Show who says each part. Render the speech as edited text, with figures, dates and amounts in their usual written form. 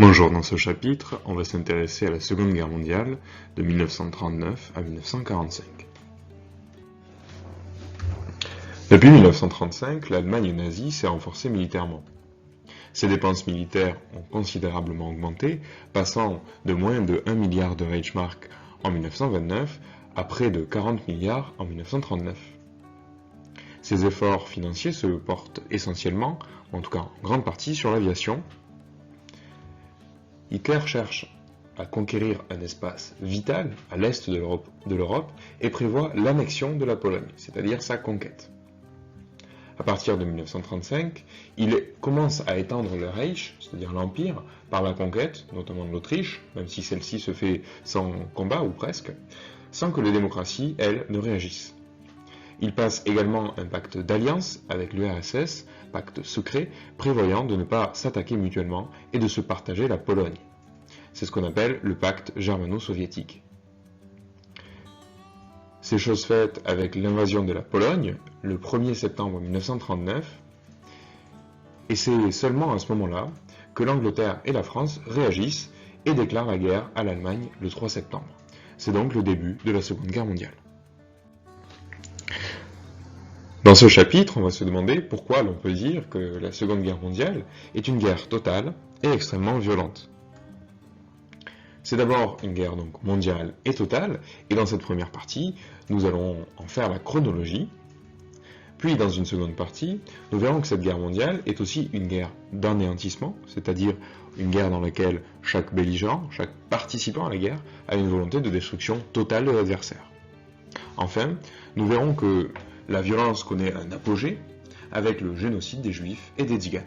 Speaker 1: Bonjour, dans ce chapitre, on va s'intéresser à la Seconde Guerre mondiale de 1939 à 1945. Depuis 1935, l'Allemagne nazie s'est renforcée militairement. Ses dépenses militaires ont considérablement augmenté, passant de moins de 1 milliard de Reichsmark en 1929 à près de 40 milliards en 1939. Ces efforts financiers se portent essentiellement, en tout cas en grande partie, sur l'aviation. Hitler cherche à conquérir un espace vital à l'est de l'Europe et prévoit l'annexion de la Pologne, c'est-à-dire sa conquête. À partir de 1935, il commence à étendre le Reich, c'est-à-dire l'Empire, par la conquête, notamment de l'Autriche, même si celle-ci se fait sans combat ou presque, sans que les démocraties, elles, ne réagissent. Il passe également un pacte d'alliance avec l'URSS, pacte secret, prévoyant de ne pas s'attaquer mutuellement et de se partager la Pologne. C'est ce qu'on appelle le pacte germano-soviétique. C'est chose faite avec l'invasion de la Pologne, le 1er septembre 1939, et c'est seulement à ce moment-là que l'Angleterre et la France réagissent et déclarent la guerre à l'Allemagne le 3 septembre. C'est donc le début de la Seconde Guerre mondiale. Dans ce chapitre, on va se demander pourquoi l'on peut dire que la Seconde Guerre mondiale est une guerre totale et extrêmement violente. C'est d'abord une guerre donc mondiale et totale, et dans cette première partie, nous allons en faire la chronologie. Puis dans une seconde partie, nous verrons que cette guerre mondiale est aussi une guerre d'anéantissement, c'est-à-dire une guerre dans laquelle chaque belligérant, chaque participant à la guerre, a une volonté de destruction totale de l'adversaire. Enfin, nous verrons que la violence connaît un apogée avec le génocide des Juifs et des Tziganes.